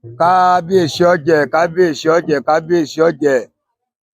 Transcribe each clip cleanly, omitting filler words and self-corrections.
kábíyèsí ọ̀jẹ̀ kábíyèsí ọ̀jẹ̀ kábíyèsí ọ̀jẹ̀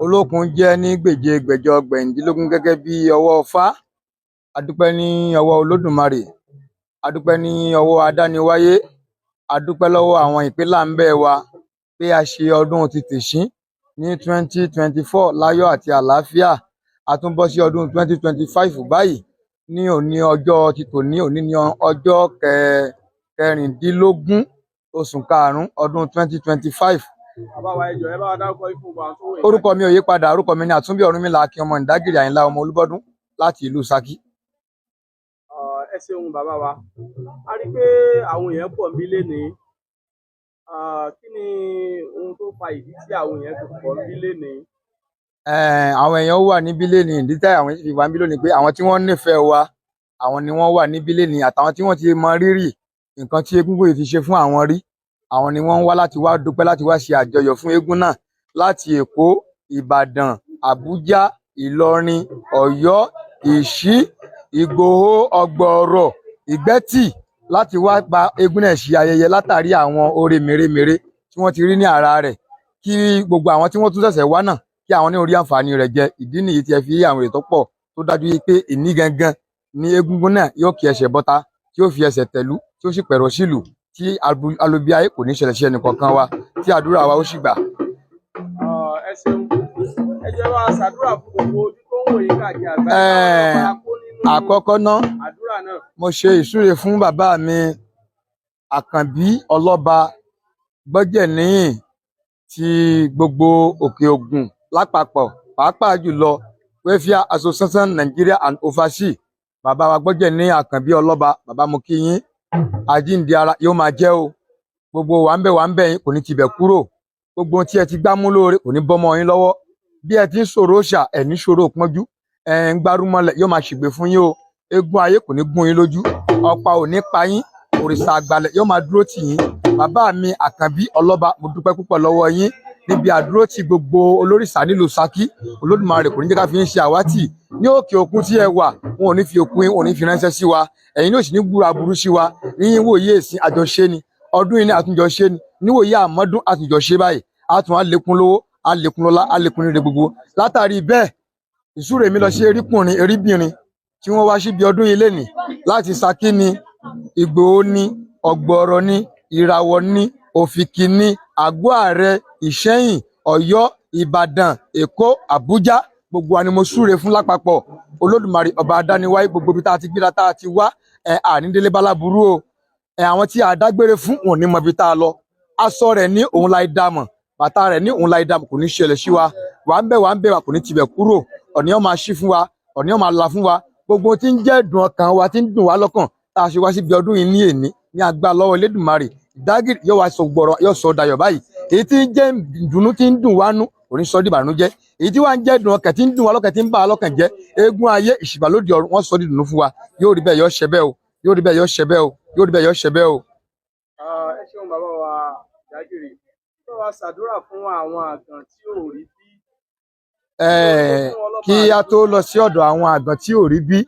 olókun jẹ́ ní gbèje gbẹ̀jọ gbẹ̀ǹdínlógún gẹ́gẹ́ bí ọwọ́ Ọ̀fà. Adúpẹ́ ní ọwọ́ Olódùmarè, adúpẹ́ ní ọwọ́ adániwáyé, adúpẹ́ lọ́wọ́ àwọn ìpínlẹ̀ wa pé a ṣe ọdún ti tèṣín ní 2024 láyọ̀ àti àlàáfíà. A tún bọ́ sí ọdún 2025 báyìí ní òní ọjọ́ ti tòní, òní ní ọjọ́ kẹrìndínlógún oṣù karùn-ún ọdún 2025. Bàbá wa ẹ jọ̀ọ́ ẹ bá wa dárúkọ yín fún wa tó wẹ̀. Orúkọ mi ò yí padà, orúkọ mi ni Àtúnbí Ọ̀rúnmìlà Akin ọmọ Ìdágìrì Àyìnlá ọmọ Olúbọ́dún láti ìlú Ṣakí. Ẹ ṣeun bàbá wa, a rí i pé àwọn èèyàn pọ̀ níbí lénìí. Kí ni ohun tó fa ìdí tí àwọn èèyàn fi pọ̀ níbí lénìí? Àwọn èèyàn wà níbí lénìí, ìdí tí àwọn èèyàn fi wà níbí lónìí pé àwọn tí wọ́n nífẹ̀ẹ́ wa, àwọn ni wọ́n wà níbí lénìí, àtàwọn tí wọ́n ti mọ rírì nǹkan tí Egúngún yìí ti ṣe fún àwọn rí. Àwọn ni wọ́n ń wá láti wá dúpẹ́, láti wá ṣe àjọyọ̀ fún eégún náà láti Èkó, Ìbàdàn, Àbújá, Ìlọrin, Ọ̀yọ́, Ìṣí, Ìgbòho, Ọ̀gbọ̀ọ̀rọ̀, Ìgbẹ́tì, láti wá bá eégún náà ṣe ayẹyẹ látàrí àwọn oore mèremère tí wọ́n ti rí ní ara rẹ̀, kí gbogbo àwọn tí wọ́n tún ṣẹ̀ṣẹ̀ wá náà kí àwọn ní orí àǹfààní rẹ̀ jẹ. Ìdí nìyí tí ẹ fi rí àwọn èrè tó pọ̀ tó dájú pé ìní gangan ní Egúngún náà yóò kí ẹsẹ̀ bọ́ta, tí ó fi ẹsẹ̀ tẹ̀lú, tí ó sì pẹ̀rọ̀ sílù, tí alóbíáyé kò ní ṣẹlẹ̀ sí ẹnìkọ̀ọ̀kan wa, tí àdúrà wa ó sì gbà. Ẹ ṣeun, ẹ jẹ́ wá ṣàdúrà fún gbogbo ojú tó ń wò yín káàkiri àgbáyé. Àkọ́kọ́ náà àdúrà náà. mo ṣe ìsúre fún bàbá mi Àkànbí Ọlọ́ba Gbọ́jẹ̀níyìn ti gbogbo Òkè Ògùn lápapọ̀, pàápàá jùlọ Welfare Association Nigeria and Overseas. Bàbá wa Gbọ́jẹ̀níyìn Àkànbí Ọlọ́ba, bàbá mo kí yín, àjíǹde ara yóò máa jẹ́ o. Gbogbo wà ń bẹ̀ yín kò ní tibẹ̀ kúrò. Gbogbo ohun tí ẹ ti gbá mú lóore kò ní bọ́mọ yín lọ́wọ́. Bí ẹ ti ń ṣòro ṣà ẹ̀ ní ṣòro pọ́njú, ń gbárùmọ̀lẹ̀ yóò máa ṣègbè fún yín o. Eégún ayé kò ní gún yín lójú, ọ̀pá ò ní pa yín, òrìṣà àgbàlẹ̀ yóò máa dúró tì yín. Bàbá mi Àkànbí Ọlọ́ba, mo dúpẹ́ púpọ̀ lọ́wọ́ yín níbi àdúró tí gbogbo olórìṣà nílùú Ṣakí. Olódùmarè kò ní jẹ́ ká fi ń ṣe àwátì. Ní òkè òkun tí ẹ wà, wọn ò ní fi òkun yín, wọn ò ní fi ránṣẹ́ sí wa. Ẹ̀yin ní òsì ní gbúra burú sí wa. Ní wòye èsìn àjọṣe ni, ọdún yìí ní àtúnjọṣe ni, níwòye àmọ́dún àtúnjọṣe báyìí. A tún á lékún lówó, á lékún lọ́lá, á lékún níre gbogbo. Látàrí bẹ́ẹ̀, ìsúre mi lọ sí eríkùnrin eríbìnrin tí wọ́n wá síbi ọdún yìí lénìí láti Ṣakí ni, Ìgbòho ni, Ọ̀gbọ̀ọ̀rọ̀ ni, Ìràwọ̀ ni, Òfìkì ni, Àgọ́ Ààrẹ, Ìṣẹ́yìn, Ọ̀yọ́, Ìbàdàn, Èkó, Àbújá, gbogbo wa ni mo súre fún lápapọ̀. Olódùmarè ọba adániwáyé, gbogbo ibi tá a ti gbéra tá a ti wá, ànídélé báláburú o. Àwọn tí a dágbére fún wọn ní mọ ibi tá a lọ. Aṣọ rẹ̀ ní òun láì dámọ̀, bàtà rẹ̀ ní òun láì dámọ̀, kò ní ṣẹlẹ̀ sí wa. Wà ń bẹ̀ wà kò ní tibẹ̀ kúrò. Ọ̀nì ó máa ṣí fún wa, ọ̀nì ó máa là fún wa. Gbogbo tí ń jẹ́ dùn ọkàn wa, tí ń dùn wá lọ́kàn, tá a ṣe wá síbi ọdún yìí ní èní ní agbára lọ́wọ́ Elédùmarè. Ìdágìrì yóò wá sọ gbọ̀rọ̀, yóò sọ dayọ̀ báyìí. Èyí tí ń jẹ́ ìdùnnú tí ń dùn wá nú kò ní sọ di ìbànújẹ́. Èyí tí wá ń jẹ́ dùn ọkàn tí ń dùn wá lọ́kàn, tí ń bà á lọ́kàn jẹ́, eégún ayé ìṣìbà lóde ọ̀run wọ́n sọ di ìdùnnú fún wa. Yóò rí bẹ́ẹ̀, yóò ṣẹ bẹ́ẹ̀ o. Yóò rí bẹ́ẹ̀, yóò ṣẹ bẹ́ẹ̀ o. Yóò rí bẹ́ẹ̀, yóò ṣẹ bẹ́ẹ̀ o. Ẹ ṣeun bàbá wa Ìdágìrì, tó wá ṣàdúrà fún àwọn àgàn tí ò rí bí. Kí a tó lọ sí ọ̀dọ̀ àwọn àgàn tí ò rí bí,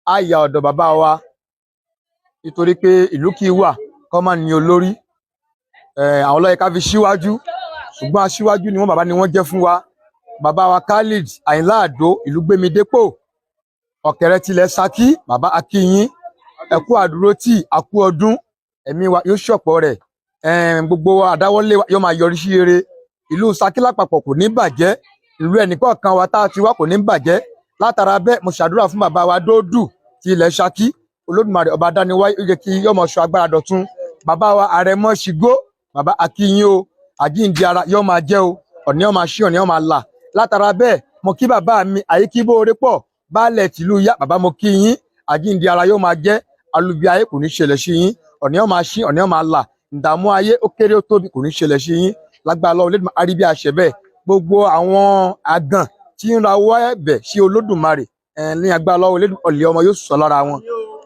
á ya ọ̀dọ̀ bàbá wa, nítorí pé ìlú kì í wà kọ́ máa ní olórí. Àwọn ló yẹ ká fi síwájú, ṣùgbọ́n aṣíwájú ni wọ́n, bàbá ni wọ́n jẹ́ fún wa. Bàbá wa Khalid Àyìnlá Àdó, ìlú Gbémidépò, Ọ̀kẹ́rẹ́ tilẹ̀ Ṣakí, bàbá a kí yín, ẹ kú àdúró tì, a kú ọdún, ẹ̀mí wa yóò ṣọ̀pọ̀ rẹ̀. Gbogbo àdáwọ́lé wa yóò máa yọrí sí rere. Ìlú Ṣakí lápapọ̀ kò ní bàjẹ́, ìlú ẹnìkọ̀ọ̀kan wa tá a ti wá kò ní bàjẹ́. Látara bẹ́ẹ̀ mo ṣàdúrà fún bàbá wa Dódù ti ilẹ̀ Ṣakí. Olódùmarè ọba adániwáyé ó jẹ́ kí yóò máa ṣọ́ agbára dọ̀tun. Bàbá wa Àrẹ̀mọ Ṣìgó, bàbá a kí yín o, àjíǹde ara yóò máa jẹ́ o, ọ̀nì ó máa ṣí, ọ̀nì ó máa là. Látara bẹ́ẹ̀ mo kí bàbá mi Àyíkíbóore pọ̀, baálẹ̀ tìlú Yá, bàbá mo kí yín, àjíǹde ara yóò máa jẹ́, alubi ayé kò ní ṣẹlẹ̀ sí yín, ọ̀nì ó máa ṣí, ọ̀nì ó máa là. Ìdààmú ayé ó kéré ó tóbi kò ní ṣẹlẹ̀ sí yín. Lágbára Ọlọ́run Elédùmarè, a rí bí a ṣe bẹ́ẹ̀. Gbogbo àwọn àgàn tí ń rawọ́ ẹ̀bẹ̀ sí Olódùmarè, ní agbára Ọlọ́run Elédùmarè, ọ̀lẹ̀ ọmọ yóò sọ lára wọn,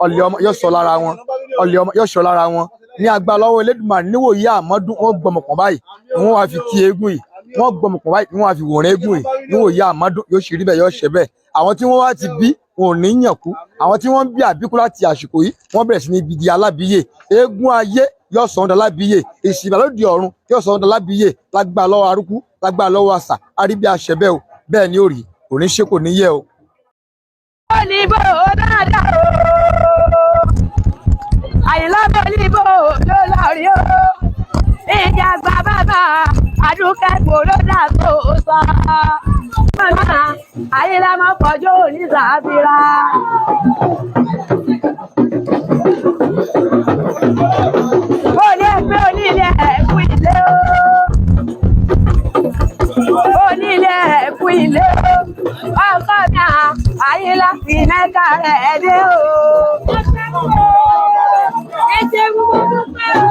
ọ̀lẹ̀ ọmọ yóò sọ lára wọn, ọ̀lẹ̀ ọmọ yóò sọ lára wọn. Ní agbára Ọlọ́run Elédùmarè, níwòye àmọ́dún wọ́n gbọmọpọ̀ báyìí, wọ́n wá fi kí eégún yìí, wọ́n gbọmọpọ̀ báyìí, wọ́n wá fi wòran eégún yìí. Níwòye àmọ́dún yóò ṣe rí bẹ́ẹ̀, yóò ṣẹ bẹ́ẹ̀. Àwọn tí wọ́n wá ti bí wọn ò ní yàn kú, àwọn tí wọ́n bí àbíkú láti àsìkò yìí wọ́n bẹ̀rẹ̀ sí ní ibi di alábíyè. Eégún ayé yóò sọ wọn dá lábíyè ìsìnbà lóde ọ̀run yóò sọ wọn dá lábíyè lágbára lọ́wọ́ arúkú lágbára lọ́wọ́ àṣà àríbí àṣẹbẹ o bẹ́ẹ̀ ni ó rí òní ṣe kò ní yẹ o. Olíbò dáadáa o Àyìnlá Olíbò ló lọ rí o ìjà gba bàbá Àdúkẹ́ gbòòrò dàgbò sọ Àyìnlá mọ pọ̀jù ní sàbíra. Olè pé onílé ẹ̀kú ilé o onílé ẹ̀kú ilé o ọkọ mi Àyìnlá fi mẹ́ta rẹ̀ dé o. Ẹ ṣe gbogbo dúpẹ́ o.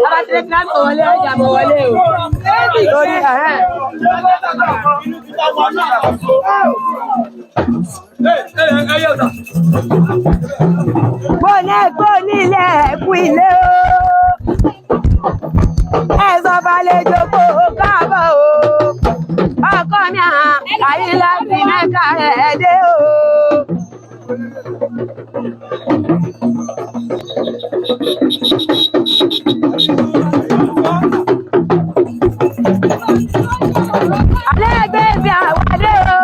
Bàbá tí lẹ́tí láti wọlé ọjà mọ̀ wọlé o. Lórí ẹ̀hẹ́. Mo ní ẹ̀kọ́ nílé ẹ̀kú ilé o. Ẹ̀sọ́ balẹ̀ jókòó káàbọ̀ o. Ọkọ mi Àyìnlá fi mẹ́ta rẹ̀ dé o. Alẹ́ bí àwọ̀dé o.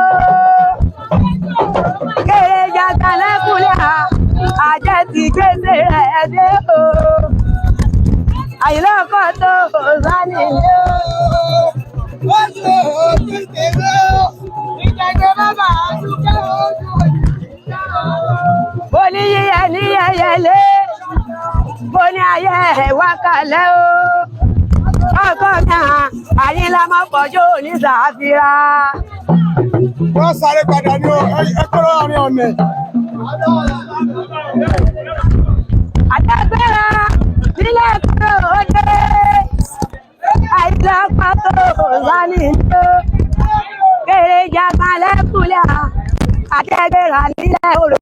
Kéré jàgbá lẹ́kùnlé àjẹ́ ti gbèsè rẹ̀ dé o. Àyìnlá ọkọ̀ tó sani ilé o. Ó ṣe òkú tèmi o. Ìjẹ̀jẹ̀ bàbá àdúgbò ojú òjì. Mo ní yíyẹ ní yẹyẹlé. Mo ní ayé ẹ̀wá kalẹ̀ o. Ọkọ mi Àyìnlá mọ pọ̀jù ní sàfíra. Wọ́n sáré padà ní ẹ̀kọ́rọ̀ àárín ọ̀nà. Àjẹgbẹ́ra nílé ẹ̀kọ́ òde. Àyìnlá pàtó sani ìjọ. Kéré jàgbá lẹ́kùnlé àjẹgbẹ́ra nílé òde.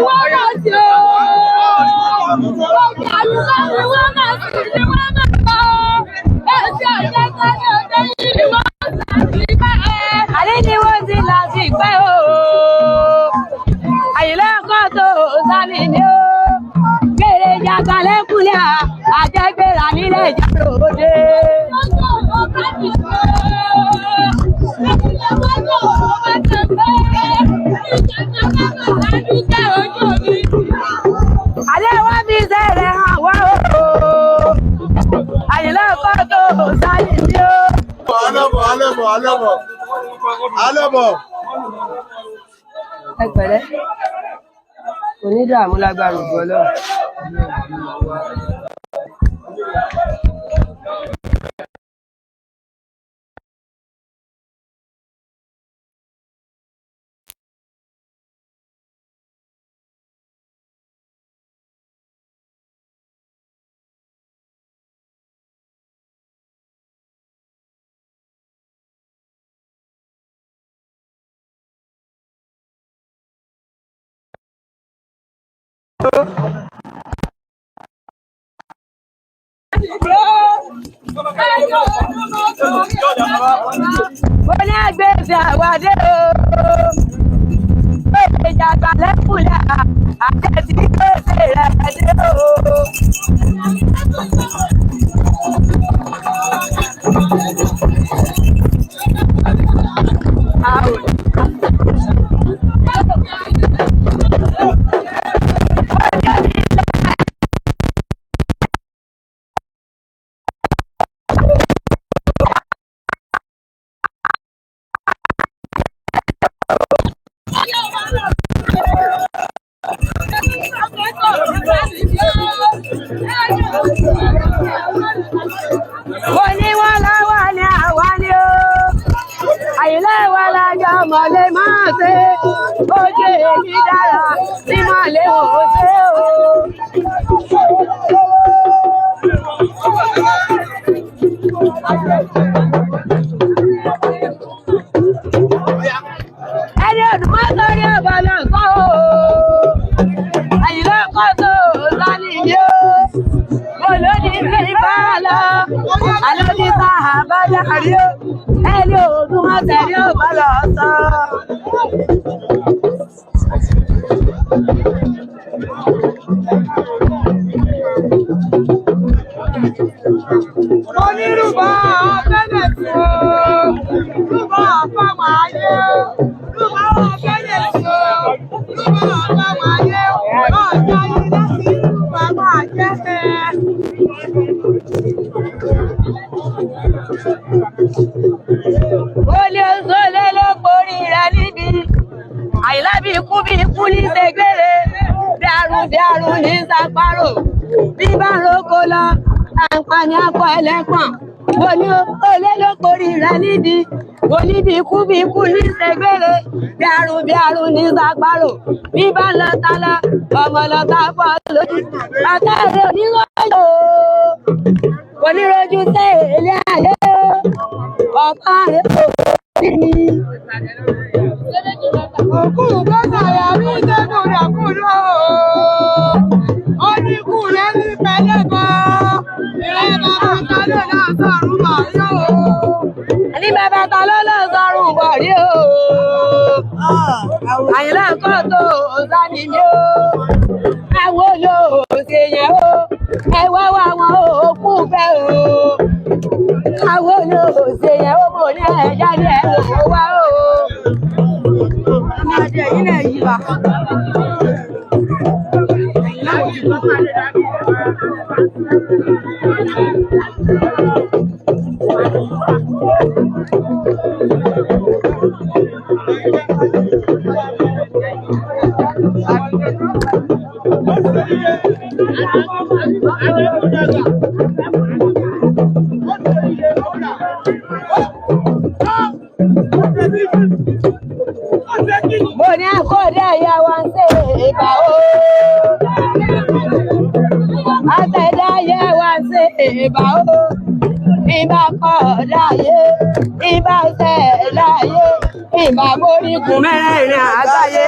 Wọ́n máa ṣe ooo. Ọjà àlùkò ni wọ́n máa ṣe ni wọ́n máa kọ́. Ẹ̀sìn àjẹsẹ́ ni ọ̀dẹ́ yìí ni wọ́n ṣàṣì pẹ́. Àlẹ́ ni wọ́n ti là sí pẹ́ ooo. Àyìnlá ọkọ̀ tó sani ni o. Kéré jàgbá lẹ́kùnlé àjẹgbẹ́ra nílé ìjàrò òde. Alẹ́ wá bí sẹ́rẹ̀ hàn wá o. Àyìnlá ọkọ̀ tó sani ni o. Alẹ́bọ̀. Ẹ pẹ̀lẹ́, kò ní dààmú lágbára ògbó Ọlọ́run. Mo ní àgbèsè àwàdé o. Ìjàgbá lẹ́kùnlé àjẹsí gbèsè rẹ̀ dé o. Mo ní wọ́n láwà ní àwa ni o. Àyìnlá wa lájọ mọ̀lẹ́ máa ṣe. Ojú èmi dára tí mọ̀lẹ́ ò ṣe o. Ẹni ọdún máa sọrí ọ̀bọ̀ náà kọ́ o. Àyìnlá ọkọ̀ tó sani ni o. Olódì fi bá a lọ. Àlódì ẹni òògùn ọ̀sẹ̀ ni ó bọ́ lọ sọ. Onírúbọ ọ̀fẹ́lẹ̀ tí ó rúbọ ọ̀fáwọn ayé rúbọ ọ̀fẹ́lẹ̀ tí ó rúbọ ọ̀fáwọn ayé ọ̀dọ́ yìí láti rúbọ máa jẹ́ ẹ̀. Olè òṣòlè ló borí rẹ̀ níbi àìlábí ikú bí ikú ní ṣègbére bí àrùn ní sàpárò bí bá roko lọ àǹfààní akọ ẹlẹ́pọ̀n mo ní olè ló borí rẹ̀ níbi oníbi ikú bí ikú ní ṣègbére bí àrùn ní sàpárò bí bá lọ ta lọ ọmọ lọ ta fọ́ lójú àtàrẹ oníròjò oníròjú sí ilé ayé ọ̀pá rẹ̀ kò ní. Òkúrù gbọ́dọ̀ yà mí dẹ́kun dàkúrò. Ó ní kù rẹ̀ ní pẹ̀lẹ́bọ̀. Ìrẹ́ bàbá ta ló lọ sọ̀rùn bọ̀ rí o. Ní bàbá ta ló lọ sọ̀rùn bọ̀ rí o. Àyìnlá nǹkan tó sani mi o. Ẹ wo lo ṣe yẹn o. Ẹ wá wá wọn òkú bẹ́ẹ̀ o. Àwọn olóòṣè yẹn ó mọ̀ ní ẹ̀jáde ẹ̀rọ wá o. Ní ọjọ́ yìí náà yí wa. Mo ní àkọ́dá ìyá wa ń ṣe ìbà o. Àtẹ̀dá ìyá wa ń ṣe ìbà o. Ìbà kọ̀ọ̀dá yé, ìbà ṣẹ̀dá yé, ìbà borígun mẹ́rẹ̀ẹ̀rin àgbáyé.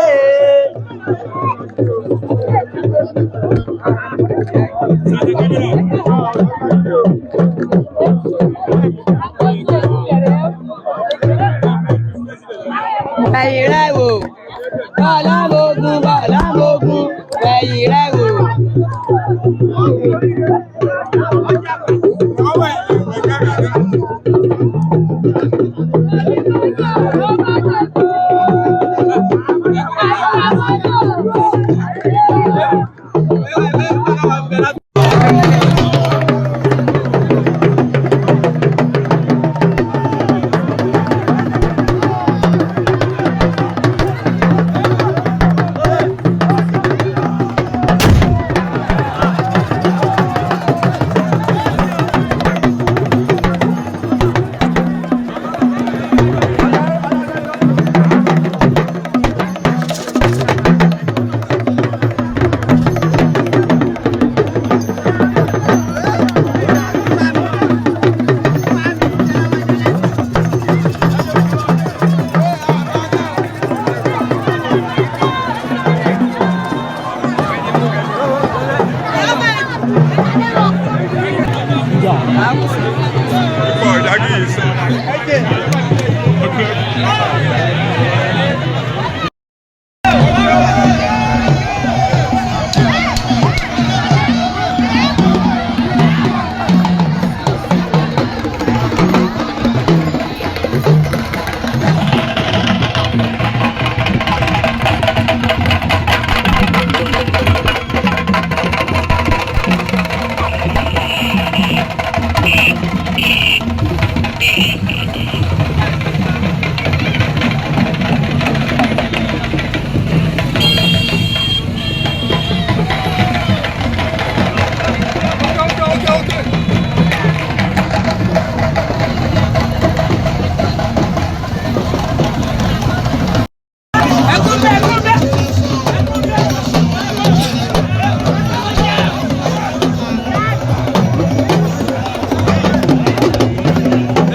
Ẹ̀yìn rẹ̀ wò, bọ́lá mogun, ẹ̀yìn rẹ̀ wò.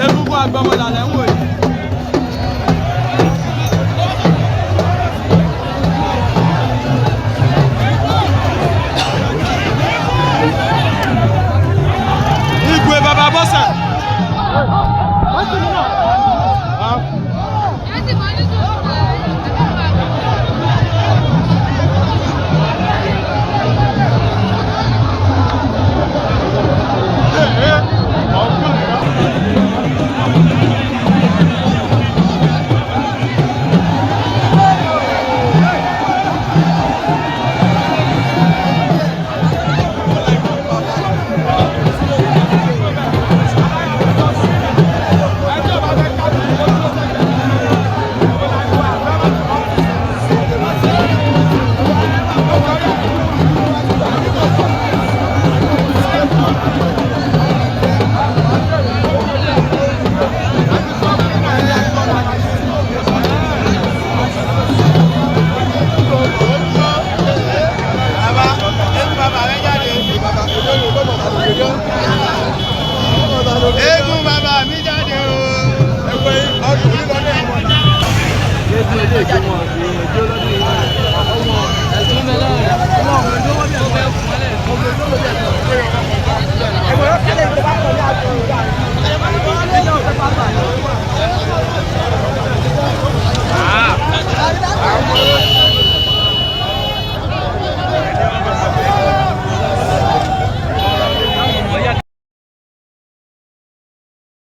Egungun àgbọ̀mọ̀là lẹ́ ń wò